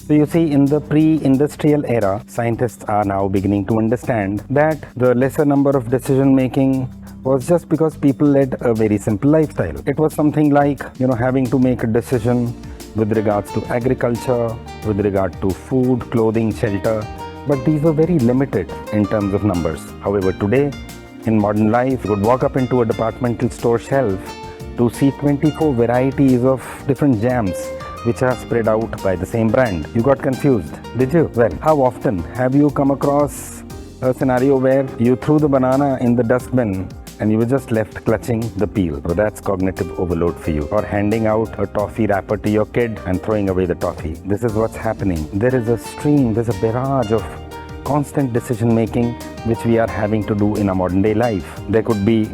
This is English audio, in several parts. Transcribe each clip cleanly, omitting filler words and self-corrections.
So you see, in the pre-industrial era, scientists are now beginning to understand that the lesser number of decision making was just because people led a very simple lifestyle. It was something like, having to make a decision with regards to agriculture, with regard to food, clothing, shelter, but these were very limited in terms of numbers. However, today, in modern life, you could walk up into a departmental store shelf to see 24 varieties of different jams which are spread out by the same brand. You got confused, did you? Well, how often have you come across a scenario where you threw the banana in the dustbin and you were just left clutching the peel? Well, that's cognitive overload for you. Or handing out a toffee wrapper to your kid and throwing away the toffee. This is what's happening. There is a stream, there's a barrage of constant decision making which we are having to do in a modern day life. There could be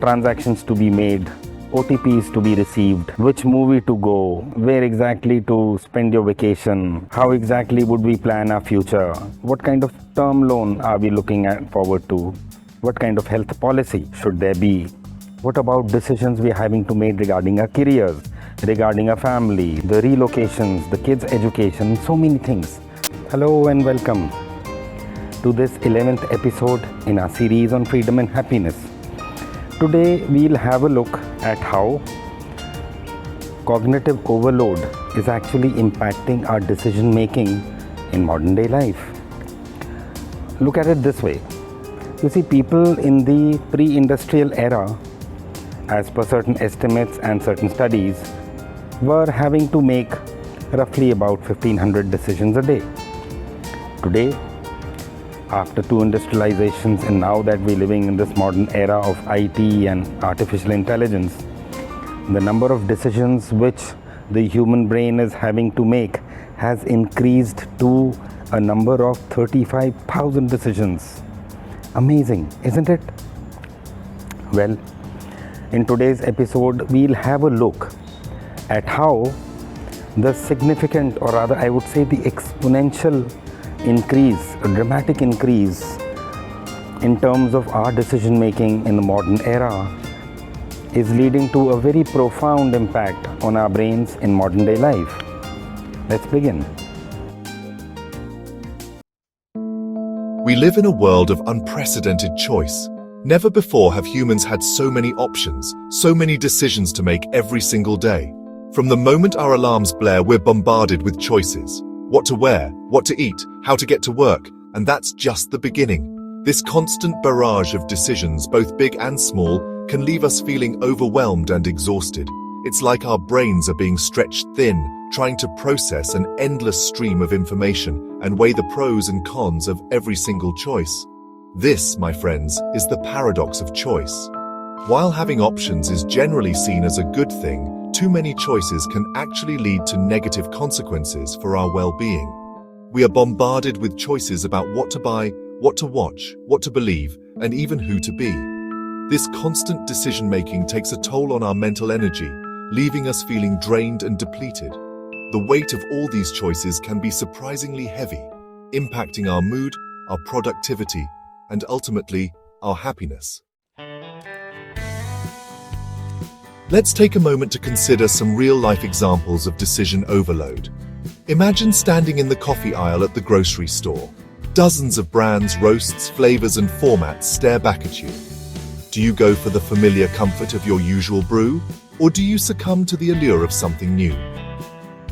transactions to be made, OTPs to be received, which movie to go, where exactly to spend your vacation, how exactly would we plan our future, what kind of term loan are we looking forward to, what kind of health policy should there be, what about decisions we are having to make regarding our careers, regarding our family, the relocations, the kids' education, so many things. Hello and welcome to this 11th episode in our series on freedom and happiness. Today we'll have a look at how cognitive overload is actually impacting our decision making in modern day life. Look at it this way. You see, people in the pre-industrial era, as per certain estimates and certain studies, were having to make roughly about 1500 decisions a day. Today, after two industrializations, and now that we're living in this modern era of IT and artificial intelligence, the number of decisions which the human brain is having to make has increased to a number of 35,000 decisions. Amazing, isn't it? Well, in today's episode, we'll have a look at how the significant, or rather I would say the exponential increase, a dramatic increase in terms of our decision making in the modern era is leading to a very profound impact on our brains in modern day life. Let's begin. We live in a world of unprecedented choice. Never before have humans had so many options, so many decisions to make every single day. From the moment our alarms blare, we're bombarded with choices. What to wear, what to eat, how to get to work, and that's just the beginning. This constant barrage of decisions, both big and small, can leave us feeling overwhelmed and exhausted. It's like our brains are being stretched thin, trying to process an endless stream of information and weigh the pros and cons of every single choice. This, my friends, is the paradox of choice. While having options is generally seen as a good thing, too many choices can actually lead to negative consequences for our well-being. We are bombarded with choices about what to buy, what to watch, what to believe, and even who to be. This constant decision-making takes a toll on our mental energy, leaving us feeling drained and depleted. The weight of all these choices can be surprisingly heavy, impacting our mood, our productivity, and ultimately, our happiness. Let's take a moment to consider some real-life examples of decision overload. Imagine standing in the coffee aisle at the grocery store. Dozens of brands, roasts, flavors, and formats stare back at you. Do you go for the familiar comfort of your usual brew, or do you succumb to the allure of something new?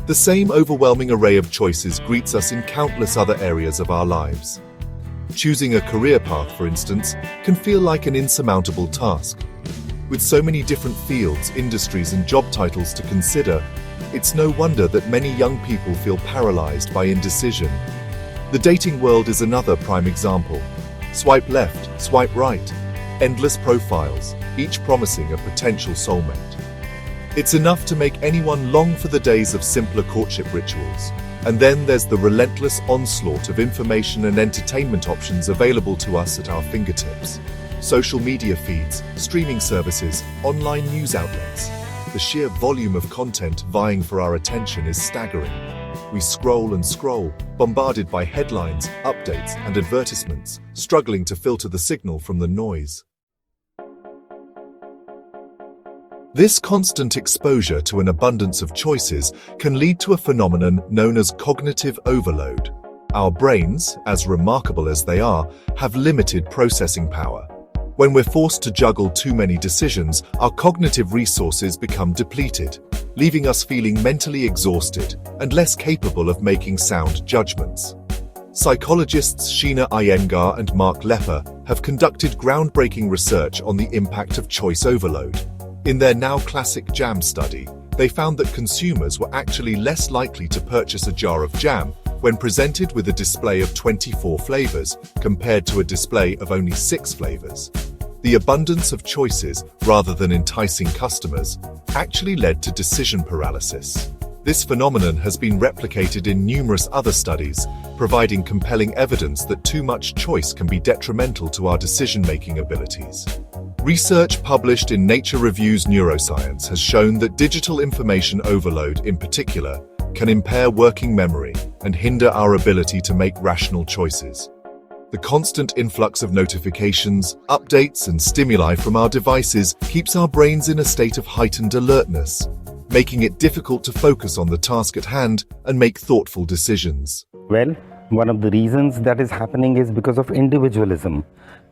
The same overwhelming array of choices greets us in countless other areas of our lives. Choosing a career path, for instance, can feel like an insurmountable task. With so many different fields, industries, and job titles to consider, it's no wonder that many young people feel paralyzed by indecision. The dating world is another prime example. Swipe left, swipe right. Endless profiles, each promising a potential soulmate. It's enough to make anyone long for the days of simpler courtship rituals. And then there's the relentless onslaught of information and entertainment options available to us at our fingertips. Social media feeds, streaming services, online news outlets. The sheer volume of content vying for our attention is staggering. We scroll and scroll, bombarded by headlines, updates, and advertisements, struggling to filter the signal from the noise. This constant exposure to an abundance of choices can lead to a phenomenon known as cognitive overload. Our brains, as remarkable as they are, have limited processing power. When we're forced to juggle too many decisions, our cognitive resources become depleted, leaving us feeling mentally exhausted and less capable of making sound judgments. Psychologists Sheena Iyengar and Mark Lepper have conducted groundbreaking research on the impact of choice overload. In their now classic jam study, they found that consumers were actually less likely to purchase a jar of jam when presented with a display of 24 flavors compared to a display of only 6 flavors. The abundance of choices, rather than enticing customers, actually led to decision paralysis. This phenomenon has been replicated in numerous other studies, providing compelling evidence that too much choice can be detrimental to our decision-making abilities. Research published in Nature Reviews Neuroscience has shown that digital information overload in particular can impair working memory and hinder our ability to make rational choices. The constant influx of notifications, updates, and stimuli from our devices keeps our brains in a state of heightened alertness, making it difficult to focus on the task at hand and make thoughtful decisions. Well, one of the reasons that is happening is because of individualism.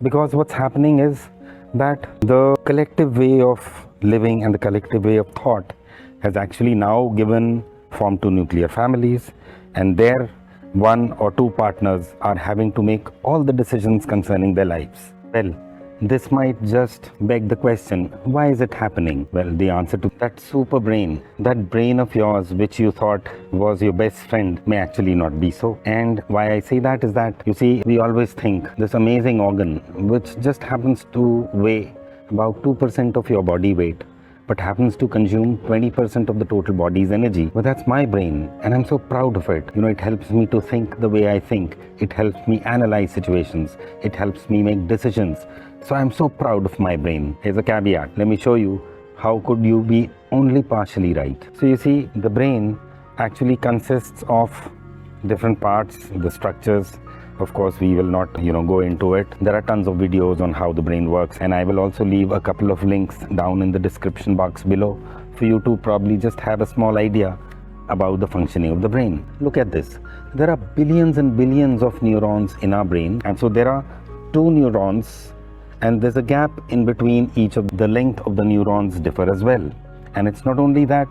Because what's happening is that the collective way of living and the collective way of thought has actually now given form to nuclear families, and their one or two partners are having to make all the decisions concerning their lives. Well, this might just beg the question, why is it happening? Well, the answer to that super brain, that brain of yours which you thought was your best friend, may actually not be so. And why I say that is that, you see, we always think this amazing organ which just happens to weigh about 2% of your body weight, but happens to consume 20% of the total body's energy. But that's my brain, and I'm so proud of it. It helps me to think the way I think. It helps me analyze situations. It helps me make decisions. So I'm so proud of my brain. Here's a caveat. Let me show you how could you be only partially right. So you see, the brain actually consists of different parts, the structures. Of course, we will not, go into it. There are tons of videos on how the brain works, and I will also leave a couple of links down in the description box below for you to probably just have a small idea about the functioning of the brain. Look at this. There are billions and billions of neurons in our brain, and so there are 2 neurons, and there's a gap in between each of the length of the neurons differ as well. And it's not only that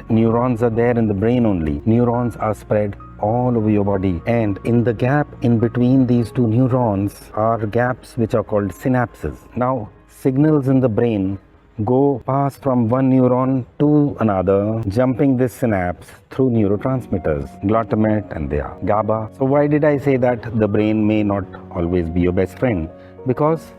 neurons are there in the brain only. Neurons are spread all over your body, and in the gap in between these 2 neurons are gaps which are called synapses. Now, signals in the brain pass from one neuron to another, jumping this synapse through neurotransmitters, glutamate and GABA. So why did I say that the brain may not always be your best friend? Because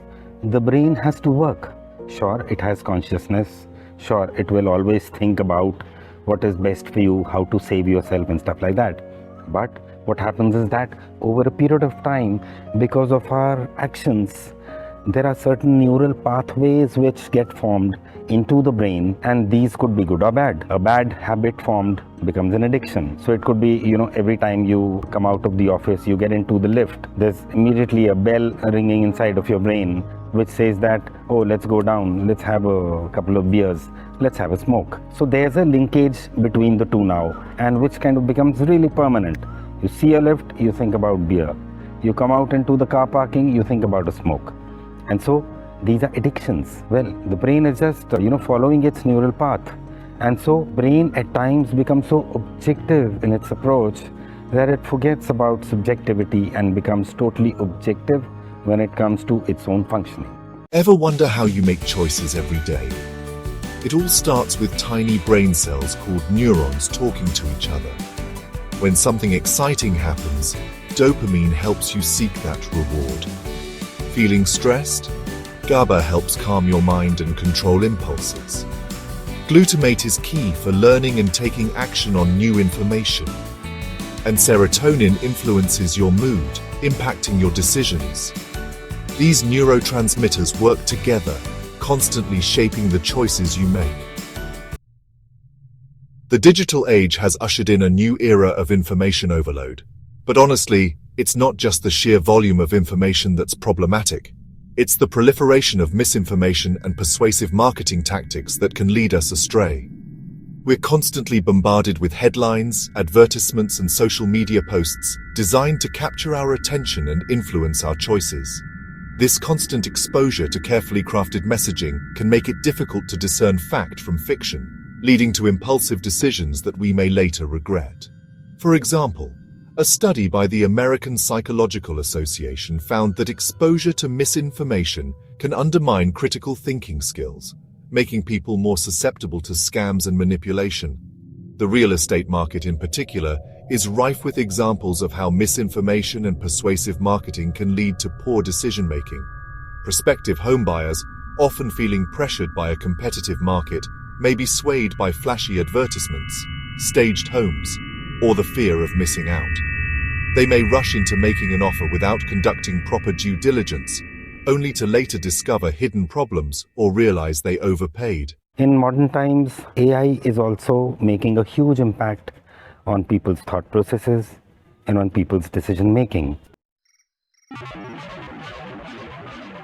the brain has to work. Sure, it has consciousness. Sure, it will always think about what is best for you, how to save yourself and stuff like that. But what happens is that over a period of time, because of our actions, there are certain neural pathways which get formed into the brain, and these could be good or bad. A bad habit formed becomes an addiction. So it could be, every time you come out of the office, you get into the lift, there's immediately a bell ringing inside of your brain which says that, oh, let's go down, let's have a couple of beers, let's have a smoke. So there's a linkage between the 2 now, and which kind of becomes really permanent. You see a lift, you think about beer. You come out into the car parking, you think about a smoke. And so these are addictions. Well, the brain is just, following its neural path. And so brain at times becomes so objective in its approach that it forgets about subjectivity and becomes totally objective when it comes to its own functioning. Ever wonder how you make choices every day? It all starts with tiny brain cells called neurons talking to each other. When something exciting happens, dopamine helps you seek that reward. Feeling stressed? GABA helps calm your mind and control impulses. Glutamate is key for learning and taking action on new information. And serotonin influences your mood, impacting your decisions. These neurotransmitters work together, constantly shaping the choices you make. The digital age has ushered in a new era of information overload. But honestly, it's not just the sheer volume of information that's problematic. It's the proliferation of misinformation and persuasive marketing tactics that can lead us astray. We're constantly bombarded with headlines, advertisements, and social media posts designed to capture our attention and influence our choices. This constant exposure to carefully crafted messaging can make it difficult to discern fact from fiction, leading to impulsive decisions that we may later regret. For example, a study by the American Psychological Association found that exposure to misinformation can undermine critical thinking skills, making people more susceptible to scams and manipulation. The real estate market in particular is rife with examples of how misinformation and persuasive marketing can lead to poor decision-making. Prospective homebuyers, often feeling pressured by a competitive market, may be swayed by flashy advertisements, staged homes, or the fear of missing out. They may rush into making an offer without conducting proper due diligence, only to later discover hidden problems or realize they overpaid. In modern times, AI is also making a huge impact on people's thought processes and on people's decision making.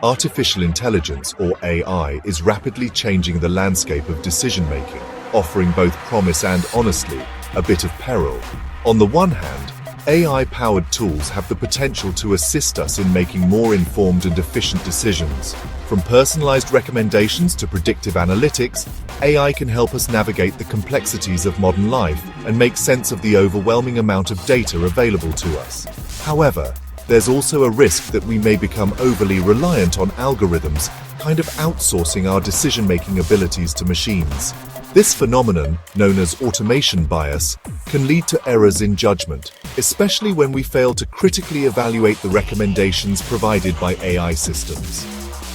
Artificial intelligence, or AI, is rapidly changing the landscape of decision-making, offering both promise and, honestly, a bit of peril. On the one hand, AI-powered tools have the potential to assist us in making more informed and efficient decisions. From personalized recommendations to predictive analytics, AI can help us navigate the complexities of modern life and make sense of the overwhelming amount of data available to us. However, there's also a risk that we may become overly reliant on algorithms, kind of outsourcing our decision-making abilities to machines. This phenomenon, known as automation bias, can lead to errors in judgment, especially when we fail to critically evaluate the recommendations provided by AI systems.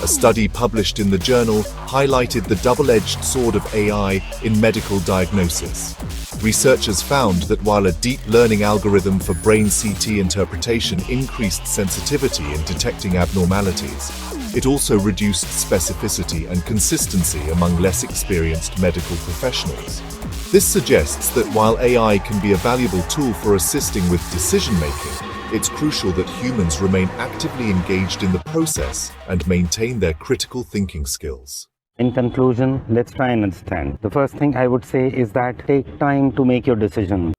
A study published in the journal highlighted the double-edged sword of AI in medical diagnosis. Researchers found that while a deep learning algorithm for brain CT interpretation increased sensitivity in detecting abnormalities, it also reduced specificity and consistency among less experienced medical professionals. This suggests that while AI can be a valuable tool for assisting with decision-making, it's crucial that humans remain actively engaged in the process and maintain their critical thinking skills. In conclusion, let's try and understand. The first thing I would say is that take time to make your decision.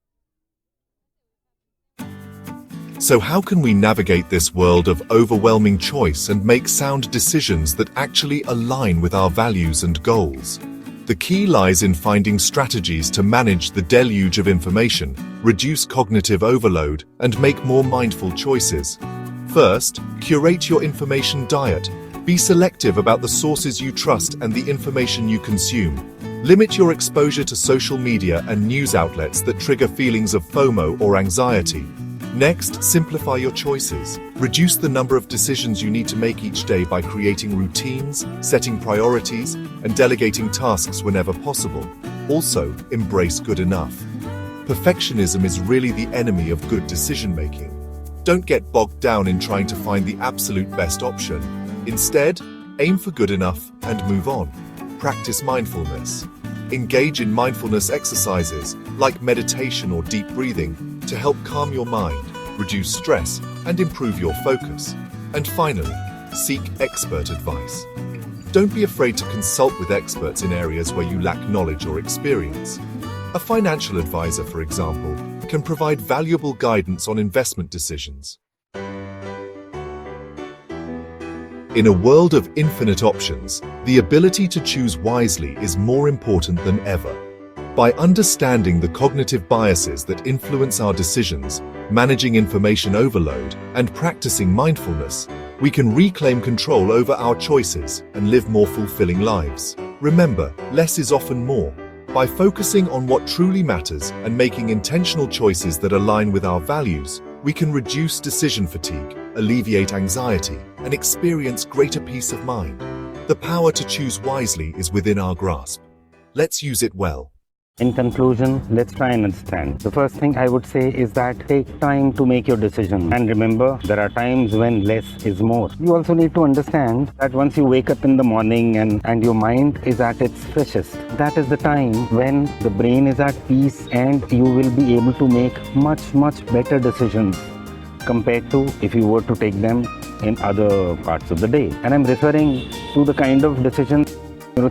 So how can we navigate this world of overwhelming choice and make sound decisions that actually align with our values and goals? The key lies in finding strategies to manage the deluge of information, reduce cognitive overload, and make more mindful choices. First, curate your information diet. Be selective about the sources you trust and the information you consume. Limit your exposure to social media and news outlets that trigger feelings of FOMO or anxiety. Next, simplify your choices. Reduce the number of decisions you need to make each day by creating routines, setting priorities, and delegating tasks whenever possible. Also, embrace good enough. Perfectionism is really the enemy of good decision-making. Don't get bogged down in trying to find the absolute best option. Instead, aim for good enough and move on. Practice mindfulness. Engage in mindfulness exercises like meditation or deep breathing to help calm your mind, reduce stress, and improve your focus. And finally, seek expert advice. Don't be afraid to consult with experts in areas where you lack knowledge or experience. A financial advisor, for example, can provide valuable guidance on investment decisions. In a world of infinite options, the ability to choose wisely is more important than ever. By understanding the cognitive biases that influence our decisions, managing information overload, and practicing mindfulness, we can reclaim control over our choices and live more fulfilling lives. Remember, less is often more. By focusing on what truly matters and making intentional choices that align with our values, we can reduce decision fatigue, alleviate anxiety, and experience greater peace of mind. The power to choose wisely is within our grasp. Let's use it well. In conclusion, let's try and understand. The first thing I would say is that take time to make your decision. And remember, there are times when less is more. You also need to understand that once you wake up in the morning and your mind is at its freshest, that is the time when the brain is at peace and you will be able to make much better decisions. compared to if you were to take them in other parts of the day. And I'm referring to the kind of decisions,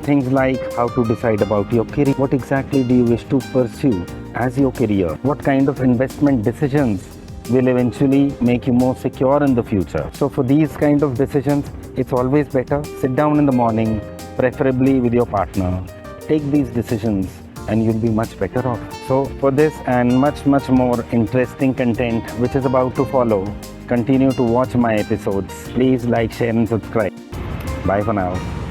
things like how to decide about your career. What exactly do you wish to pursue as your career? What kind of investment decisions will eventually make you more secure in the future? So for these kind of decisions, it's always better sit down in the morning, preferably with your partner, take these decisions, and you'll be much better off. So for this and much more interesting content which is about to follow, continue to watch my episodes. Please like, share and subscribe. Bye for now.